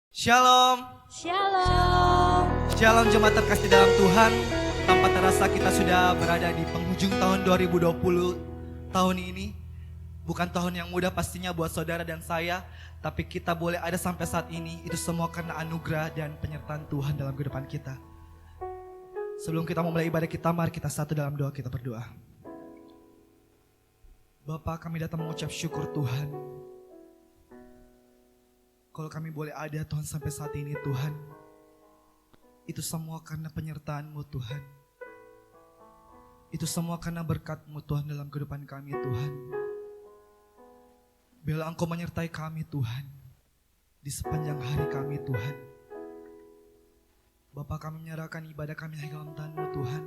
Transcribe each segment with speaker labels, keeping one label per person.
Speaker 1: Shalom.
Speaker 2: Shalom.
Speaker 1: Shalom jemaat terkasih dalam Tuhan. Tanpa terasa kita sudah berada di penghujung tahun 2020 tahun ini. Bukan tahun yang mudah pastinya buat saudara dan saya. Tapi kita boleh ada sampai saat ini. Itu semua karena anugerah dan penyertaan Tuhan dalam kehidupan kita. Sebelum kita memulai ibadah kita, mari kita satu dalam doa, kita berdoa. Bapa, kami datang mengucap syukur Tuhan. Kalau kami boleh ada Tuhan sampai saat ini Tuhan, itu semua karena penyertaan-Mu Tuhan. Itu semua karena berkat-Mu Tuhan dalam kehidupan kami Tuhan. Biarlah Engkau menyertai kami Tuhan, di sepanjang hari kami Tuhan. Bapa, kami menyerahkan ibadah kami hanya dalam tangan-Mu Tuhan.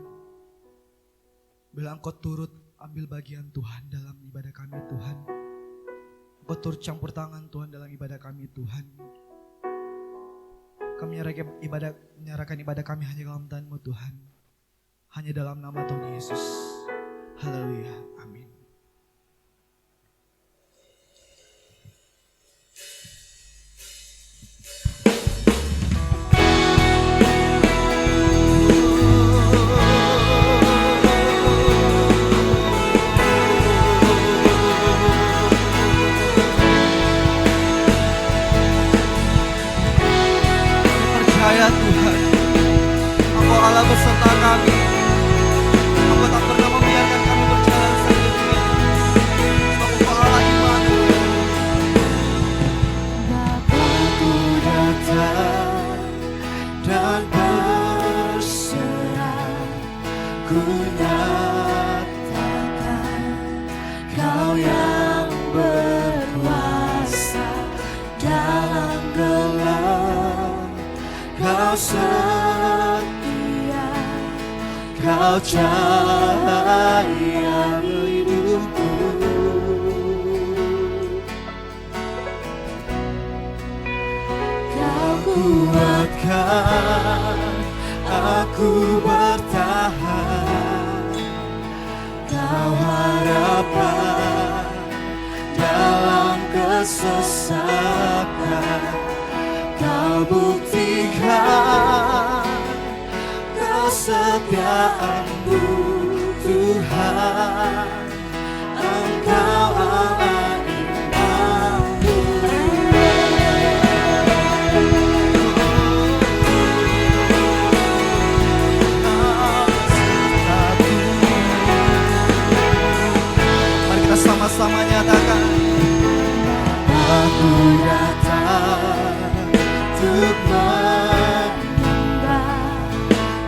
Speaker 1: Biarlah Engkau turut ambil bagian Tuhan dalam ibadah kami Tuhan. Engkau turut campur tangan Tuhan dalam ibadah kami Tuhan. Kami menyerahkan ibadah kami hanya dalam tangan-Mu Tuhan. Hanya dalam nama Tuhan Yesus. Haleluya. Amin. Percaya Tuhan, Engkau Allah beserta kami. Engkau tak pernah membiarkan kami berjalan sendirian. Sebab Engkau Allah Immanuel.
Speaker 2: Bapa-Ku datang dan berserah, ku nyatakan Kau yang berkuasa dalam gelap. Kau setia, Kau cahaya hidupku. Kau kuatkan aku bertahan. Kau harapan dalam kesesakan. Kau buktikan kesetiaan-Mu Tuhan. Engkau Allah
Speaker 1: Mari kita sama-sama nyatakan.
Speaker 2: Aku datang untuk menyembah,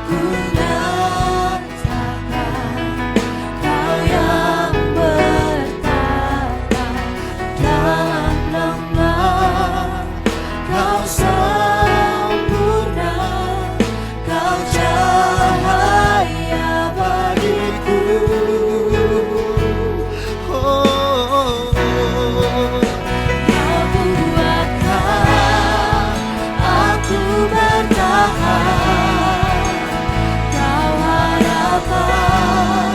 Speaker 2: ku nyatakan Kau yang bertata dalam lemah. Kau sempurna, Kau cahaya bagiku. Kau kuatkan aku bertahan. Kau harapan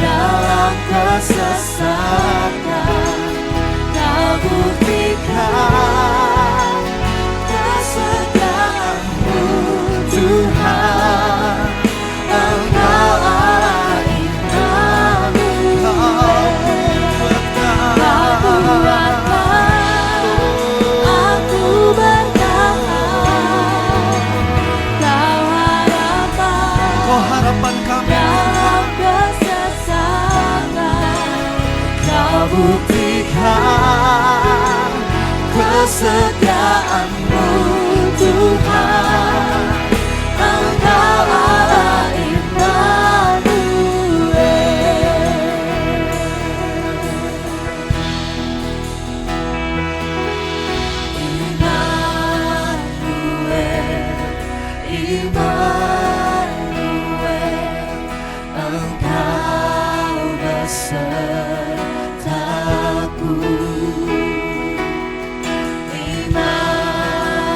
Speaker 2: dalam kesesakan. Kau buktikan kesetiaan-Mu Tuhan. Engkau Allah Immanuel. Kau kuatkan aku bertahan. Kau
Speaker 1: Harapan kami
Speaker 2: dalam kesesakan. Kau buktikan kesetiaan-Mu Tuhan. Engkau Allah Immanuel. Immanuel, Engkau besertaku.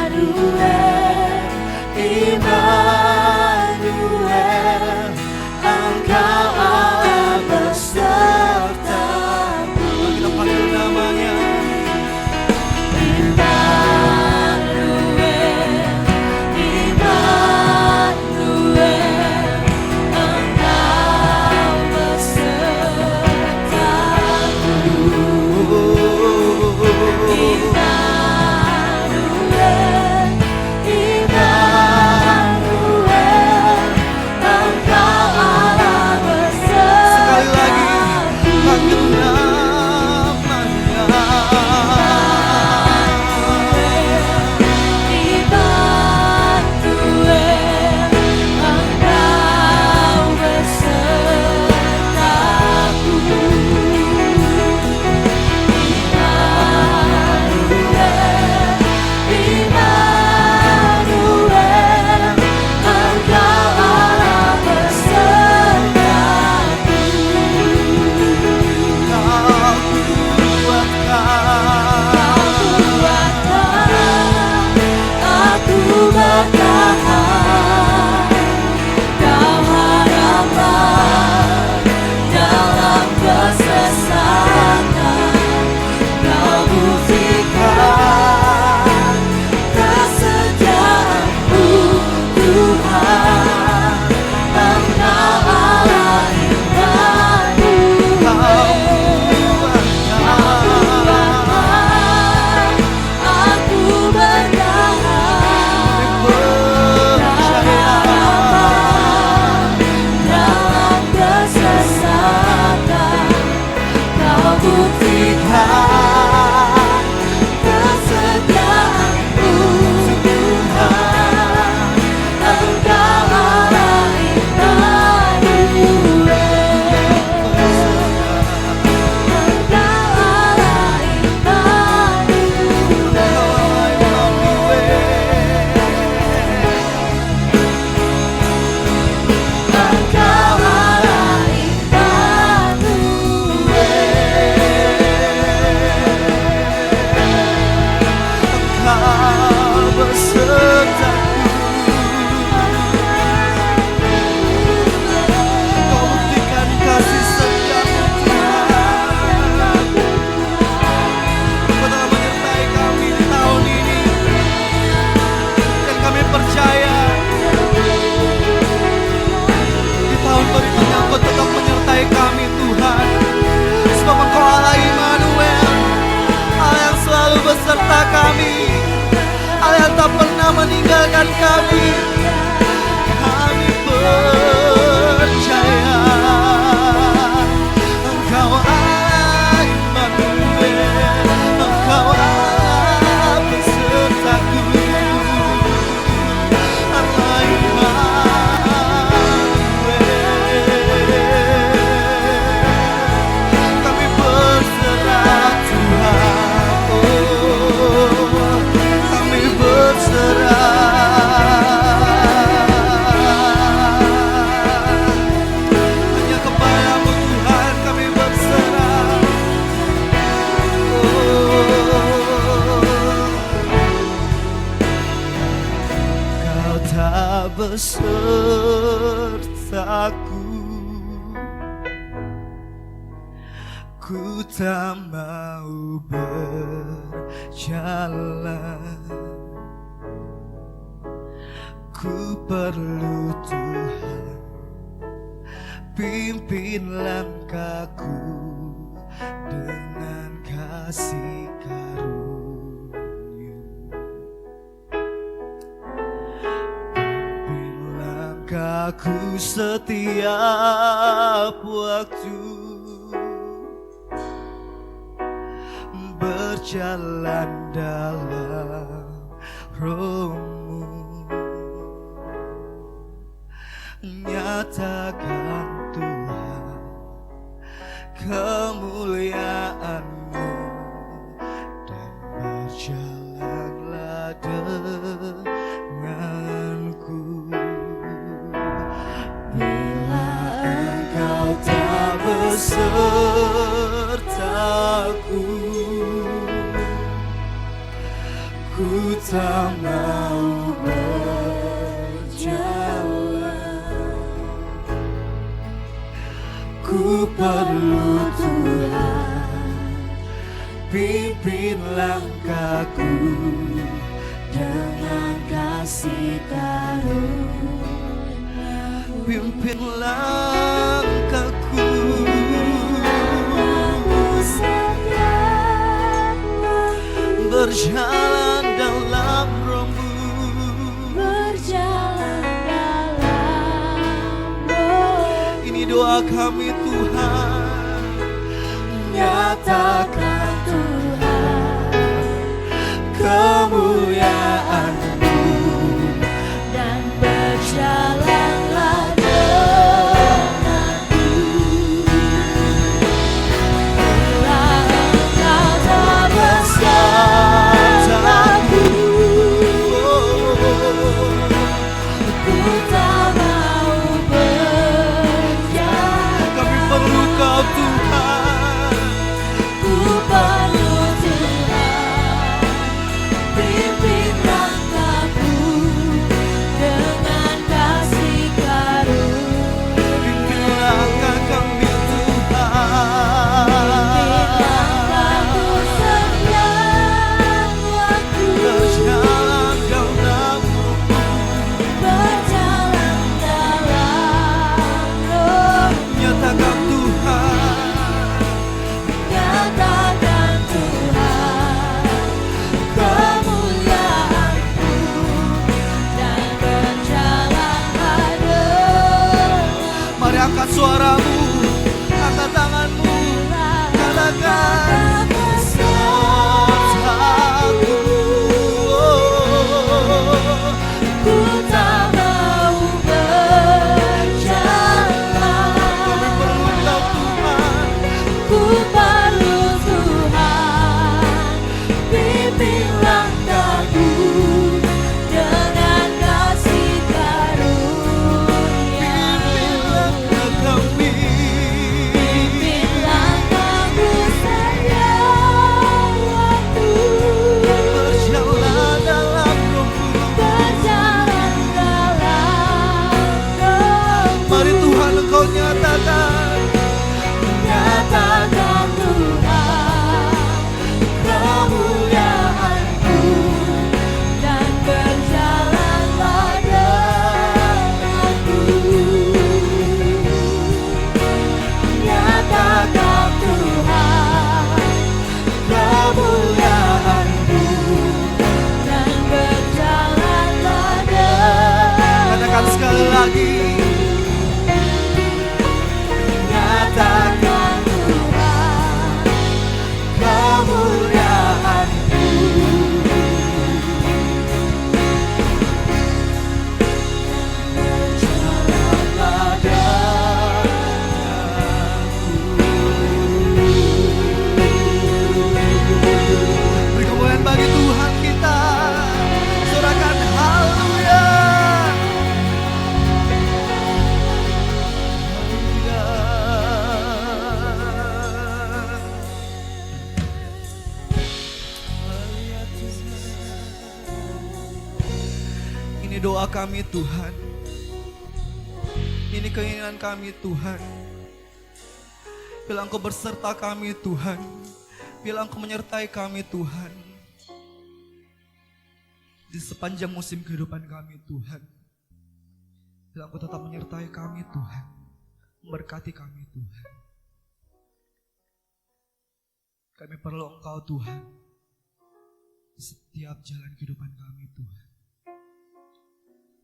Speaker 2: Immanuel, Immanuel, Engkau Allah besertaku.
Speaker 1: kita panggil namanya.
Speaker 2: Immanuel,
Speaker 1: besertaku. Ku tak mau berjalan, ku perlu Tuhan. Pimpin langkahku dengan kasih karunia. Pimpin langkahku setiap waktu, berjalan dalam Roh-Mu. Nyatakan Tuhan kemuliaan-Mu, dan berjalanlah denganku. Bila Engkau tak besertaku, ku tak mau berjalan. Ku perlu Tuhan, pimpin langkahku dengan kasih karunia. Pimpin langkahku, berjalan dalam Roh-Mu.
Speaker 2: Berjalan dalam Roh-Mu.
Speaker 1: Ini doa kami Tuhan.
Speaker 2: Nyatakan Tuhan kemuliaan-Mu, dan berjalanlah denganku. Bila Engkau tak besertaku, ku tak mau berjalan.
Speaker 1: Kami perlu Kau Tuhan.
Speaker 2: Ku perlu Tuhan, pimpin langkahku dengan kasih karunia.
Speaker 1: Pimpin langkah kami Tuhan.
Speaker 2: Pimpin langkahku setiap waktu,
Speaker 1: Berjalan dalam Roh-Mu.
Speaker 2: berjalan dalam Roh-Mu.
Speaker 1: Nyatakan Tuhan,
Speaker 2: Nyatakan Tuhan kemuliaan-Mu, dan berjalanlah denganku.
Speaker 1: mari angkat suaramu, angkat tanganmu, katakan besertaku.
Speaker 2: Ku tak mau berjalan.
Speaker 1: Kami perlu Kau Tuhan.
Speaker 2: Ku perlu Tuhan, pimpin langkahku dengan kasih karunia.
Speaker 1: Pimpin langkah kami.
Speaker 2: Pimpin langkahku setiap waktu,
Speaker 1: Berjalan dalam Roh-Mu.
Speaker 2: berjalan dalam Roh-Mu.
Speaker 1: Mari Tuhan Engkau nyatakan.
Speaker 2: Nyatakan Tuhan kemuliaan-Mu, dan berjalanlah denganku. Nyatakan Tuhan kemuliaan-Mu, dan berjalanlah denganku.
Speaker 1: Katakan sekali lagi.
Speaker 2: Nyatakan Tuhan kemuliaan-Mu, berjalanlah denganku.
Speaker 1: Beri kemuliaan bagi Tuhan kita. Sorakan haleluya. Ini doa kami Tuhan. keinginan kami Tuhan. Biarlah Engkau berserta kami Tuhan. Biarlah Engkau menyertai kami Tuhan. Di sepanjang musim kehidupan kami Tuhan. Biarlah Engkau tetap menyertai kami Tuhan. Memberkati kami Tuhan. Kami perlu Engkau Tuhan. Di setiap jalan kehidupan kami Tuhan.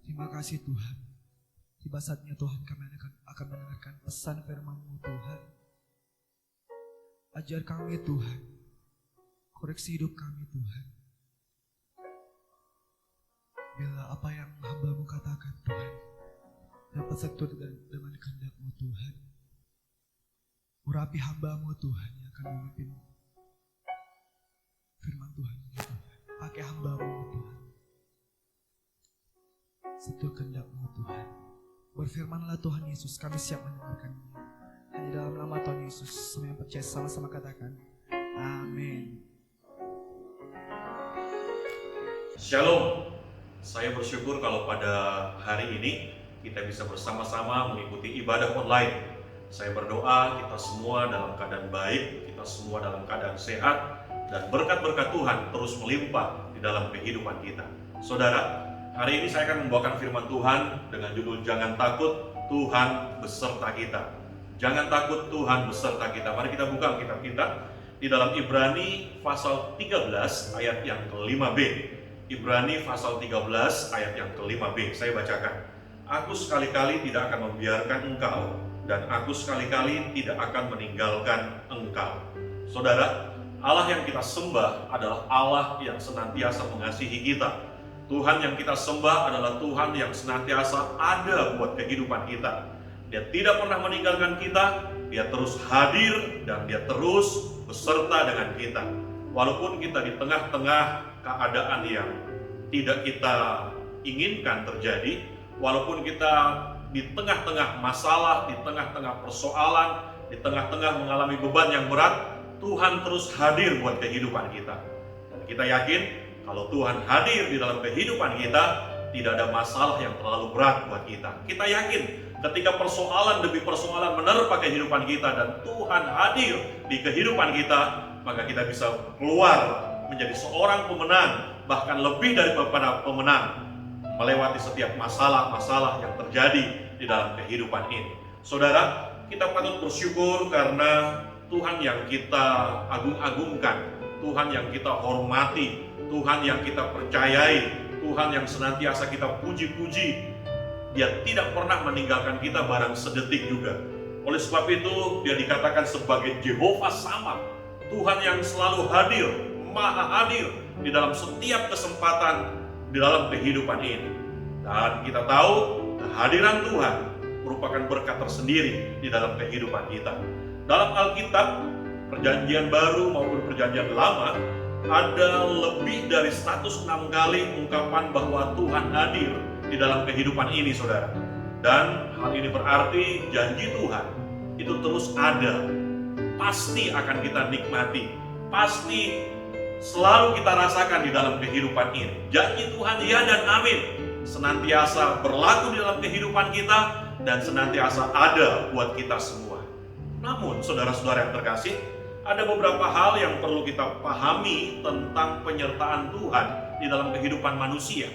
Speaker 1: Terima kasih Tuhan. Tiba saatnya Tuhan kami akan mendengarkan pesan firman-Mu Tuhan. Ajar kami Tuhan. Koreksi hidup kami Tuhan. Bila apa yang hamba-Mu katakan Tuhan dapat sesuai dengan kehendak-Mu Tuhan. Urapi hamba-Mu Tuhan yang akan memimpin firman Tuhan ini Tuhan. Pakai hamba-Mu Tuhan. Sesuai kehendak-Mu Tuhan. Berfirmanlah Tuhan Yesus, kami siap mendengarkannya. Hanya dalam nama Tuhan Yesus, semua yang percaya sama-sama katakan amin.
Speaker 3: Shalom, saya bersyukur kalau pada hari ini kita bisa bersama-sama mengikuti ibadah online. Saya berdoa kita semua dalam keadaan baik, kita semua dalam keadaan sehat, dan berkat-berkat Tuhan terus melimpah di dalam kehidupan kita. Saudara, hari ini saya akan membawakan firman Tuhan dengan judul Jangan Takut, Tuhan Beserta Kita. Jangan takut, Tuhan beserta kita. Mari kita buka kitab kita di dalam Ibrani pasal 13 ayat yang ke-5b. Ibrani pasal 13 ayat yang ke-5b. Saya bacakan. Aku sekali-kali tidak akan membiarkan engkau, dan aku sekali-kali tidak akan meninggalkan engkau. Saudara, Allah yang kita sembah adalah Allah yang senantiasa mengasihi kita. Tuhan yang kita sembah adalah Tuhan yang senantiasa ada buat kehidupan kita. Dia tidak pernah meninggalkan kita, Dia terus hadir dan Dia terus beserta dengan kita. Walaupun kita di tengah-tengah keadaan yang tidak kita inginkan terjadi, walaupun kita di tengah-tengah masalah, di tengah-tengah persoalan, di tengah-tengah mengalami beban yang berat, Tuhan terus hadir buat kehidupan kita. Dan kita yakin kalau Tuhan hadir di dalam kehidupan kita, tidak ada masalah yang terlalu berat buat kita. Kita yakin ketika persoalan demi persoalan menerpa kehidupan kita dan Tuhan hadir di kehidupan kita, maka kita bisa keluar menjadi seorang pemenang, bahkan lebih daripada pemenang, melewati setiap masalah-masalah yang terjadi di dalam kehidupan ini. Saudara, kita patut bersyukur karena Tuhan yang kita agung-agungkan, Tuhan yang kita hormati, Tuhan yang kita percayai, Tuhan yang senantiasa kita puji-puji, Dia tidak pernah meninggalkan kita barang sedetik juga. Oleh sebab itu, Dia dikatakan sebagai Jehovah Sama, Tuhan yang selalu hadir, maha hadir di dalam setiap kesempatan di dalam kehidupan ini. Dan kita tahu kehadiran Tuhan merupakan berkat tersendiri di dalam kehidupan kita. Dalam Alkitab, Perjanjian Baru maupun Perjanjian Lama, ada lebih dari 106 kali ungkapan bahwa Tuhan hadir di dalam kehidupan ini, saudara. Dan hal ini berarti janji Tuhan itu terus ada, pasti akan kita nikmati, pasti selalu kita rasakan di dalam kehidupan ini. Janji Tuhan ya dan amin, senantiasa berlaku di dalam kehidupan kita dan senantiasa ada buat kita semua. Namun, saudara-saudara yang terkasih, ada beberapa hal yang perlu kita pahami tentang penyertaan Tuhan di dalam kehidupan manusia.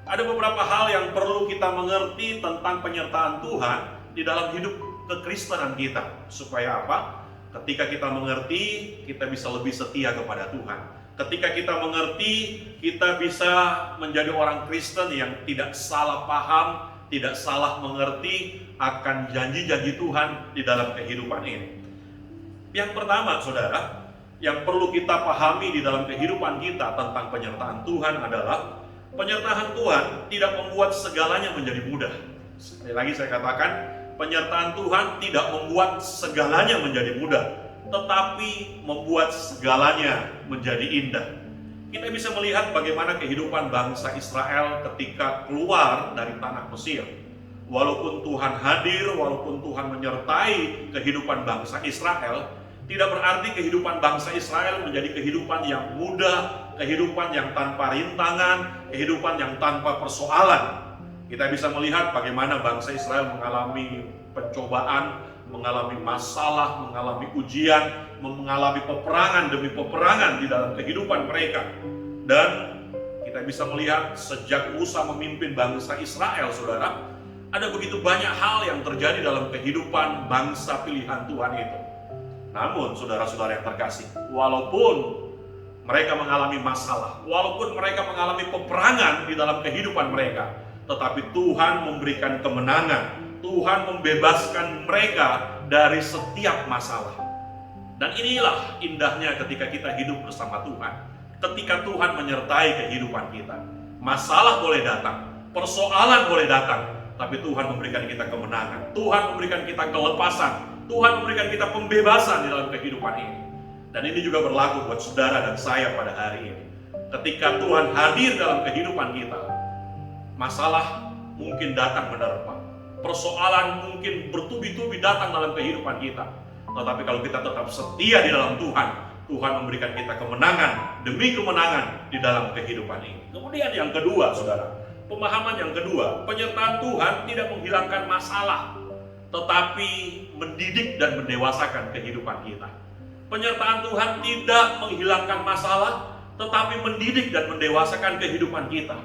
Speaker 3: Ada beberapa hal yang perlu kita mengerti tentang penyertaan Tuhan di dalam hidup kekristenan kita. Supaya apa? Ketika kita mengerti, kita bisa lebih setia kepada Tuhan. Ketika kita mengerti, kita bisa menjadi orang Kristen yang tidak salah paham, tidak salah mengerti akan janji-janji Tuhan di dalam kehidupan ini. Yang pertama, saudara, yang perlu kita pahami di dalam kehidupan kita tentang penyertaan Tuhan adalah penyertaan Tuhan tidak membuat segalanya menjadi mudah. Sekali lagi saya katakan, penyertaan Tuhan tidak membuat segalanya menjadi mudah, tetapi membuat segalanya menjadi indah. Kita bisa melihat bagaimana kehidupan bangsa Israel ketika keluar dari tanah Mesir. Walaupun Tuhan hadir, walaupun Tuhan menyertai kehidupan bangsa Israel, tidak berarti kehidupan bangsa Israel menjadi kehidupan yang mudah, kehidupan yang tanpa rintangan, kehidupan yang tanpa persoalan. Kita bisa melihat bagaimana bangsa Israel mengalami pencobaan, mengalami masalah, mengalami ujian, mengalami peperangan demi peperangan di dalam kehidupan mereka. Dan kita bisa melihat sejak Musa memimpin bangsa Israel, saudara, ada begitu banyak hal yang terjadi dalam kehidupan bangsa pilihan Tuhan itu. Namun, saudara-saudara yang terkasih, walaupun mereka mengalami masalah, walaupun mereka mengalami peperangan di dalam kehidupan mereka, tetapi Tuhan memberikan kemenangan. Tuhan membebaskan mereka dari setiap masalah. Dan inilah indahnya ketika kita hidup bersama Tuhan. Ketika Tuhan menyertai kehidupan kita. Masalah boleh datang, persoalan boleh datang, tapi Tuhan memberikan kita kemenangan. Tuhan memberikan kita kelepasan. Tuhan memberikan kita pembebasan di dalam kehidupan ini. Dan ini juga berlaku buat saudara dan saya pada hari ini. Ketika Tuhan hadir dalam kehidupan kita, masalah mungkin datang menerpa, persoalan mungkin bertubi-tubi datang dalam kehidupan kita. Tetapi kalau kita tetap setia di dalam Tuhan, Tuhan memberikan kita kemenangan demi kemenangan di dalam kehidupan ini. Kemudian yang kedua, saudara, pemahaman yang kedua, penyertaan Tuhan tidak menghilangkan masalah, tetapi mendidik dan mendewasakan kehidupan kita. Penyertaan Tuhan tidak menghilangkan masalah, tetapi mendidik dan mendewasakan kehidupan kita.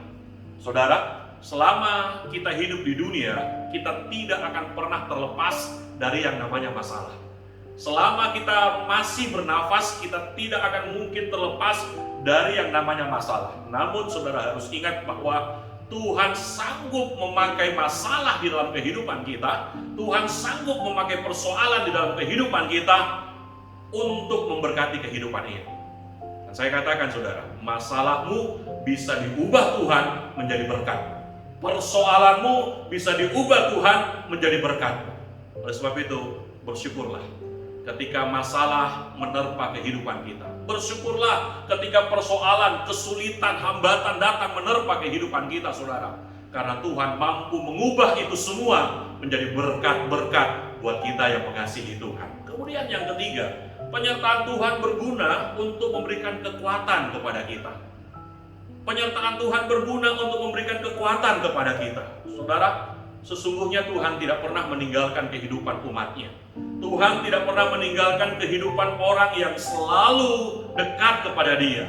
Speaker 3: Saudara, selama kita hidup di dunia, kita tidak akan pernah terlepas dari yang namanya masalah. Selama kita masih bernafas, kita tidak akan mungkin terlepas dari yang namanya masalah. Namun saudara harus ingat bahwa Tuhan sanggup memakai masalah di dalam kehidupan kita. Tuhan sanggup memakai persoalan di dalam kehidupan kita untuk memberkati kehidupan ini. Dan saya katakan saudara, masalahmu bisa diubah Tuhan menjadi berkat. Persoalanmu bisa diubah Tuhan menjadi berkat. Oleh sebab itu, bersyukurlah ketika masalah menerpa kehidupan kita. Bersyukurlah ketika persoalan, kesulitan, hambatan datang menerpa kehidupan kita, saudara. Karena Tuhan mampu mengubah itu semua menjadi berkat-berkat buat kita yang mengasihi Tuhan. Kemudian yang ketiga, penyertaan Tuhan berguna untuk memberikan kekuatan kepada kita. Penyertaan Tuhan berguna untuk memberikan kekuatan kepada kita. Saudara, sesungguhnya Tuhan tidak pernah meninggalkan kehidupan umatnya. Tuhan tidak pernah meninggalkan kehidupan orang yang selalu dekat kepada Dia.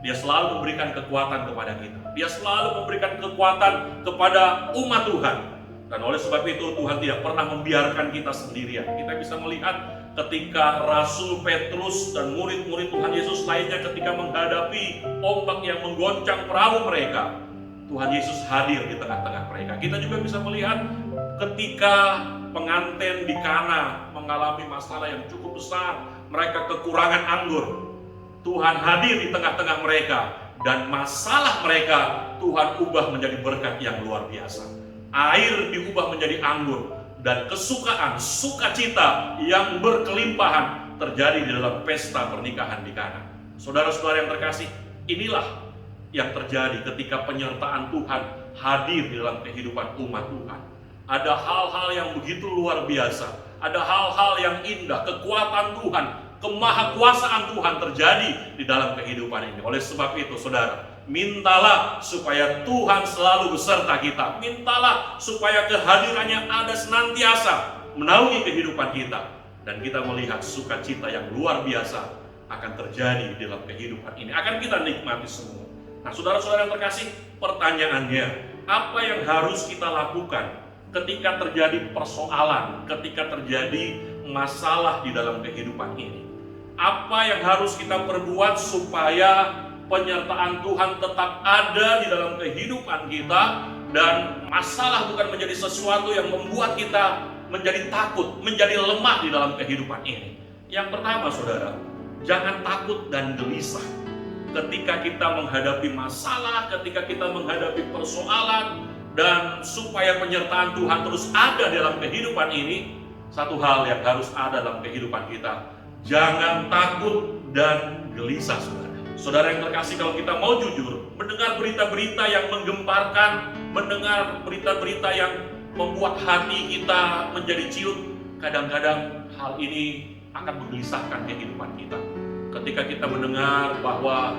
Speaker 3: Dia selalu memberikan kekuatan kepada kita. Dia selalu memberikan kekuatan kepada umat Tuhan. Dan oleh sebab itu Tuhan tidak pernah membiarkan kita sendirian. Kita bisa melihat ketika Rasul Petrus dan murid-murid Tuhan Yesus lainnya ketika menghadapi ombak yang menggoncang perahu mereka, Tuhan Yesus hadir di tengah-tengah mereka. Kita juga bisa melihat ketika pengantin di Kana mengalami masalah yang cukup besar, mereka kekurangan anggur. Tuhan hadir di tengah-tengah mereka dan masalah mereka Tuhan ubah menjadi berkat yang luar biasa. Air diubah menjadi anggur dan kesukaan, sukacita yang berkelimpahan terjadi di dalam pesta pernikahan di Kana. Saudara-saudara yang terkasih, inilah yang terjadi ketika penyertaan Tuhan hadir di dalam kehidupan umat Tuhan. Ada hal-hal yang begitu luar biasa, ada hal-hal yang indah, kekuatan Tuhan, kemahakuasaan Tuhan terjadi di dalam kehidupan ini. Oleh sebab itu, saudara, mintalah supaya Tuhan selalu beserta kita. Mintalah supaya kehadirannya ada senantiasa menaungi kehidupan kita. Dan kita melihat sukacita yang luar biasa akan terjadi di dalam kehidupan ini. Akan kita nikmati semua. Nah, saudara-saudara yang terkasih, pertanyaannya, apa yang harus kita lakukan ketika terjadi persoalan, ketika terjadi masalah di dalam kehidupan ini? Apa yang harus kita perbuat supaya penyertaan Tuhan tetap ada di dalam kehidupan kita dan masalah bukan menjadi sesuatu yang membuat kita menjadi takut, menjadi lemah di dalam kehidupan ini? Yang pertama, saudara, jangan takut dan gelisah ketika kita menghadapi masalah, ketika kita menghadapi persoalan, dan supaya penyertaan Tuhan terus ada dalam kehidupan ini, satu hal yang harus ada dalam kehidupan kita, jangan takut dan gelisah, saudara. Saudara yang terkasih, kalau kita mau jujur, mendengar berita-berita yang menggemparkan, mendengar berita-berita yang membuat hati kita menjadi ciut, kadang-kadang hal ini akan menggelisahkan kehidupan kita. Ketika kita mendengar bahwa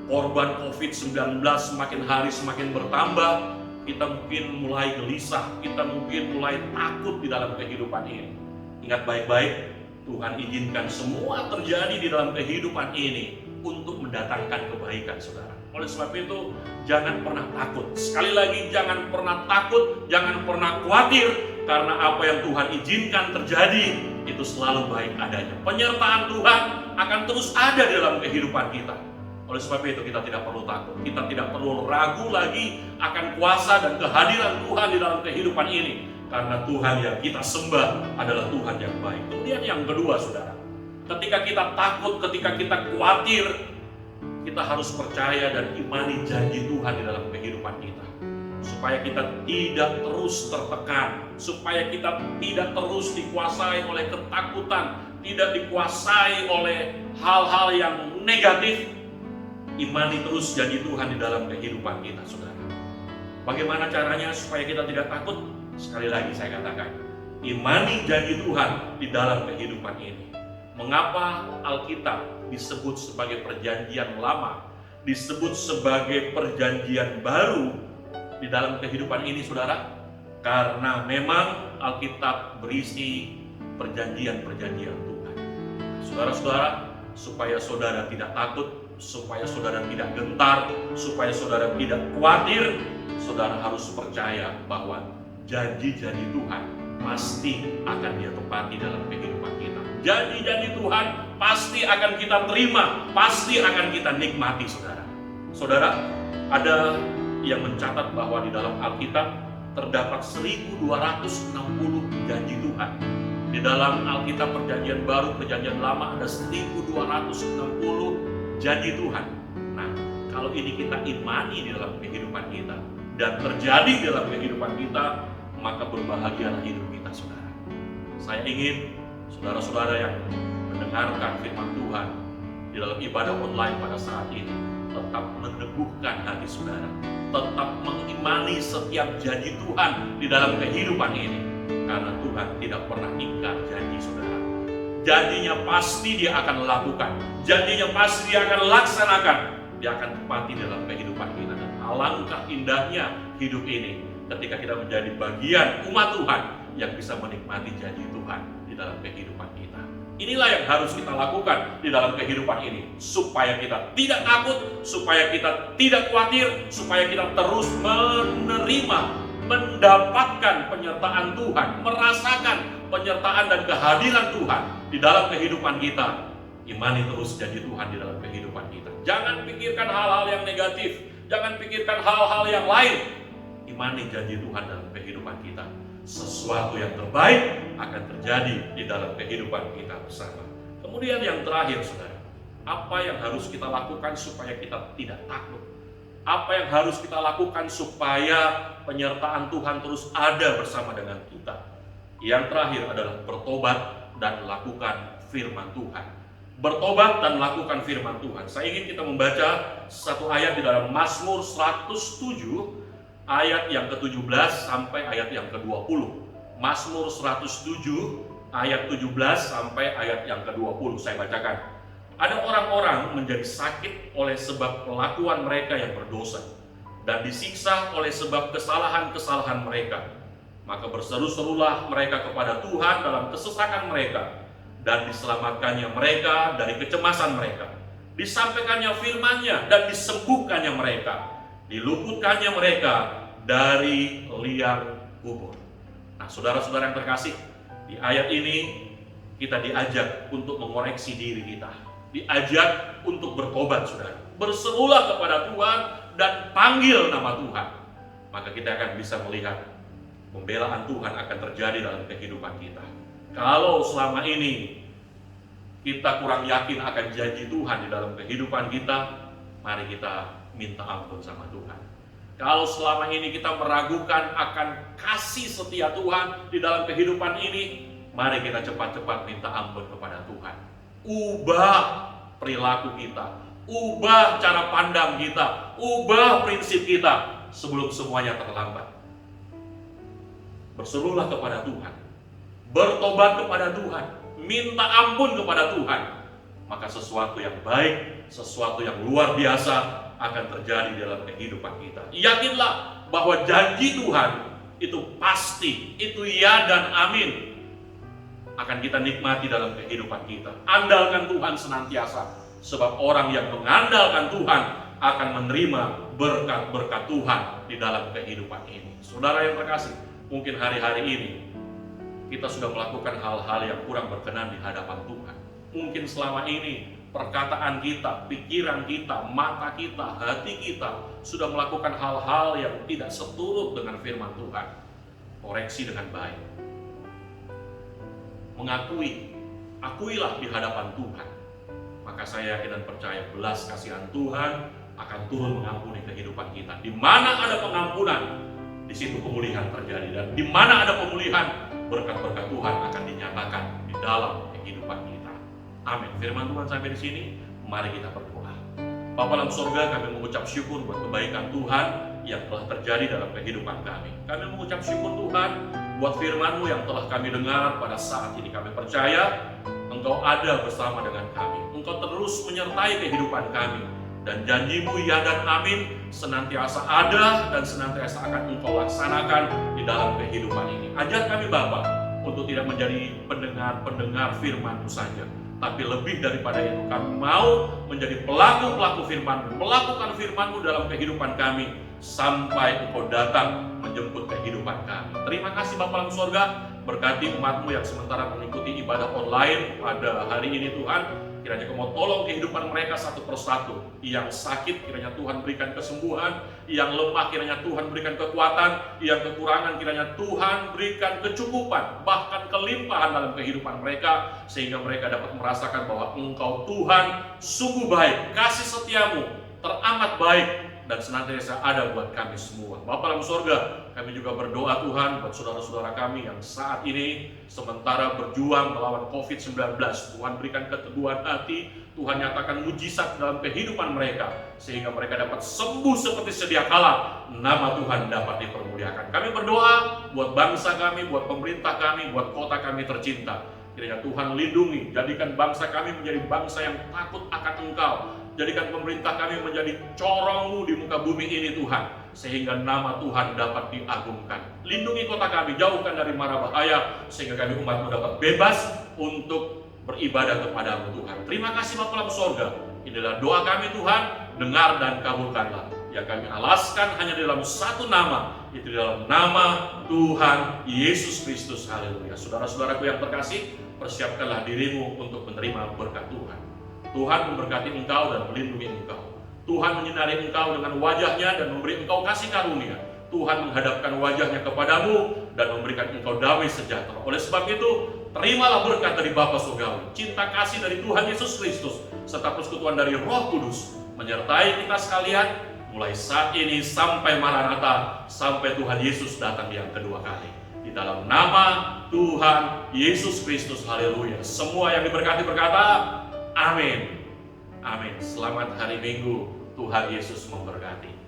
Speaker 3: korban COVID-19 semakin hari semakin bertambah, kita mungkin mulai gelisah, kita mungkin mulai takut di dalam kehidupan ini. Ingat baik-baik, Tuhan izinkan semua terjadi di dalam kehidupan ini untuk mendatangkan kebaikan, saudara. Oleh sebab itu, jangan pernah takut. Sekali lagi, jangan pernah takut, jangan pernah khawatir, karena apa yang Tuhan izinkan terjadi, itu selalu baik adanya. Penyertaan Tuhan akan terus ada di dalam kehidupan kita. Oleh sebab itu, kita tidak perlu takut. Kita tidak perlu ragu lagi akan kuasa dan kehadiran Tuhan di dalam kehidupan ini. Karena Tuhan yang kita sembah adalah Tuhan yang baik. Kemudian yang kedua, saudara, ketika kita takut, ketika kita khawatir, kita harus percaya dan imani janji Tuhan di dalam kehidupan kita. Supaya kita tidak terus tertekan, supaya kita tidak terus dikuasai oleh ketakutan, tidak dikuasai oleh hal-hal yang negatif. Imani terus janji Tuhan di dalam kehidupan kita, saudara. Bagaimana caranya supaya kita tidak takut? Sekali lagi saya katakan, imani janji Tuhan di dalam kehidupan ini. Mengapa Alkitab disebut sebagai perjanjian lama, disebut sebagai perjanjian baru di dalam kehidupan ini, saudara? Karena memang Alkitab berisi perjanjian-perjanjian Tuhan. Saudara-saudara, supaya saudara tidak takut, supaya saudara tidak gentar, supaya saudara tidak khawatir, saudara harus percaya bahwa janji-janji Tuhan pasti akan dia tepati dalam kehidupan kita. Janji-janji Tuhan pasti akan kita terima, pasti akan kita nikmati, saudara. Saudara, ada yang mencatat bahwa di dalam Alkitab terdapat 1260 janji Tuhan. Di dalam Alkitab perjanjian baru, perjanjian lama ada 1260 janji Tuhan. Nah, kalau ini kita imani di dalam kehidupan kita dan terjadi di dalam kehidupan kita, maka berbahagialah hidup kita, saudara. Saya ingin saudara-saudara yang mendengarkan firman Tuhan di dalam ibadah online pada saat ini tetap meneguhkan hati saudara, tetap mengimani setiap janji Tuhan di dalam kehidupan ini, karena Tuhan tidak pernah ingkar janji, saudara. Janjinya pasti dia akan lakukan, janjinya pasti dia akan laksanakan, dia akan tepati dalam kehidupan kita. Dan alangkah indahnya hidup ini ketika kita menjadi bagian umat Tuhan yang bisa menikmati janji Tuhan di dalam kehidupan kita. Inilah yang harus kita lakukan di dalam kehidupan ini, supaya kita tidak takut, supaya kita tidak khawatir, supaya kita terus menerima, mendapatkan penyertaan Tuhan, merasakan penyertaan dan kehadiran Tuhan di dalam kehidupan kita. Imani terus janji Tuhan di dalam kehidupan kita. Jangan pikirkan hal-hal yang negatif, jangan pikirkan hal-hal yang lain. Imani janji Tuhan dalam kehidupan kita. Sesuatu yang terbaik akan terjadi di dalam kehidupan kita bersama. Kemudian yang terakhir, saudara, apa yang harus kita lakukan supaya kita tidak takut? Apa yang harus kita lakukan supaya penyertaan Tuhan terus ada bersama dengan kita? Yang terakhir adalah bertobat dan lakukan firman Tuhan. Bertobat dan lakukan firman Tuhan. Saya ingin kita membaca satu ayat di dalam Mazmur 107 ayat yang ke-17 sampai ayat yang ke-20. Mazmur 107 ayat 17 sampai ayat yang ke-20. Saya bacakan. Ada orang-orang menjadi sakit oleh sebab kelakuan mereka yang berdosa, dan disiksa oleh sebab kesalahan-kesalahan mereka. Maka berseru-serulah mereka kepada Tuhan dalam kesesakan mereka, dan diselamatkannya mereka dari kecemasan mereka. Disampaikannya firman-Nya dan disembuhkannya mereka. Diluputkannya mereka dari liang kubur. Nah, saudara-saudara yang terkasih, di ayat ini kita diajak untuk mengoreksi diri kita, diajak untuk bertobat, saudara. Berserulah kepada Tuhan dan panggil nama Tuhan, maka kita akan bisa melihat pembelaan Tuhan akan terjadi dalam kehidupan kita. Kalau selama ini kita kurang yakin akan janji Tuhan di dalam kehidupan kita, mari kita minta ampun sama Tuhan. Kalau selama ini kita meragukan akan kasih setia Tuhan di dalam kehidupan ini, mari kita cepat-cepat minta ampun kepada Tuhan. Ubah perilaku kita, ubah cara pandang kita, ubah prinsip kita sebelum semuanya terlambat. Berserulah kepada Tuhan, bertobat kepada Tuhan, minta ampun kepada Tuhan, maka sesuatu yang baik, sesuatu yang luar biasa akan terjadi dalam kehidupan kita. Yakinlah bahwa janji Tuhan itu pasti, itu ya dan amin, akan kita nikmati dalam kehidupan kita. Andalkan Tuhan senantiasa, sebab orang yang mengandalkan Tuhan akan menerima berkat-berkat Tuhan di dalam kehidupan ini. Saudara yang terkasih, mungkin hari-hari ini kita sudah melakukan hal-hal yang kurang berkenan di hadapan Tuhan. Mungkin selama ini perkataan kita, pikiran kita, mata kita, hati kita sudah melakukan hal-hal yang tidak seturut dengan firman Tuhan. Koreksi dengan baik. Akuilah di hadapan Tuhan. Maka saya yakin dan percaya belas kasihan Tuhan akan turun mengampuni kehidupan kita. Di mana ada pengampunan, di situ pemulihan terjadi. Dan di mana ada pemulihan, berkat-berkat Tuhan akan dinyatakan di dalam kehidupan kita. Amin. Firman Tuhan sampai di sini, mari kita berdoa. Bapa dalam surga, kami mengucap syukur buat kebaikan Tuhan yang telah terjadi dalam kehidupan kami. Kami mengucap syukur Tuhan buat firman-Mu yang telah kami dengar pada saat ini. Kami percaya Engkau ada bersama dengan kami. Engkau terus menyertai kehidupan kami. Dan janji-Mu ya dan amin senantiasa ada dan senantiasa akan Engkau laksanakan di dalam kehidupan ini. Ajar kami Bapa untuk tidak menjadi pendengar firman-Mu saja, tapi lebih daripada itu kami mau menjadi pelaku-pelaku firman-Mu, melakukan firman-Mu dalam kehidupan kami sampai Engkau datang menjemput kehidupan kami. Terima kasih Bapa dalam surga, berkati umat-Mu yang sementara mengikuti ibadah online pada hari ini Tuhan. Kiranya Kau mau tolong kehidupan mereka satu persatu. Yang sakit kiranya Tuhan berikan kesembuhan, yang lemah kiranya Tuhan berikan kekuatan, yang kekurangan kiranya Tuhan berikan kecukupan, bahkan kelimpahan dalam kehidupan mereka, sehingga mereka dapat merasakan bahwa Engkau Tuhan sungguh baik, kasih setiamu teramat baik dan senantiasa ada buat kami semua. Bapa dalam surga, kami juga berdoa Tuhan buat saudara-saudara kami yang saat ini sementara berjuang melawan COVID-19. Tuhan berikan keteguhan hati, Tuhan nyatakan mujizat dalam kehidupan mereka, sehingga mereka dapat sembuh seperti sedia kala. Nama Tuhan dapat dipermuliakan. Kami berdoa buat bangsa kami, buat pemerintah kami, buat kota kami tercinta. Kiranya Tuhan lindungi, jadikan bangsa kami menjadi bangsa yang takut akan Engkau. Jadikan pemerintah kami menjadi corong-Mu di muka bumi ini Tuhan, sehingga nama Tuhan dapat diagungkan. Lindungi kota kami, jauhkan dari mara bahaya, sehingga kami umat-Mu dapat bebas untuk beribadah kepada-Mu Tuhan. Terima kasih Bapa dalam surga. Inilah doa kami Tuhan, dengar dan kabulkanlah. Yang kami alaskan hanya dalam satu nama, itu dalam nama Tuhan Yesus Kristus. Haleluya. Saudara-saudaraku yang terkasih, persiapkanlah dirimu untuk menerima berkat Tuhan. Tuhan memberkati engkau dan melindungi engkau. Tuhan menyinari engkau dengan wajahnya dan memberi engkau kasih karunia. Tuhan menghadapkan wajahnya kepadamu dan memberikan engkau damai sejahtera. Oleh sebab itu, terimalah berkat dari Bapa Surgawi, cinta kasih dari Tuhan Yesus Kristus, serta persekutuan dari Roh Kudus menyertai kita sekalian mulai saat ini sampai Maranatha, sampai Tuhan Yesus datang yang kedua kali. Di dalam nama Tuhan Yesus Kristus, haleluya. Semua yang diberkati berkata, amin. Amin. Selamat hari Minggu. Tuhan Yesus memberkati.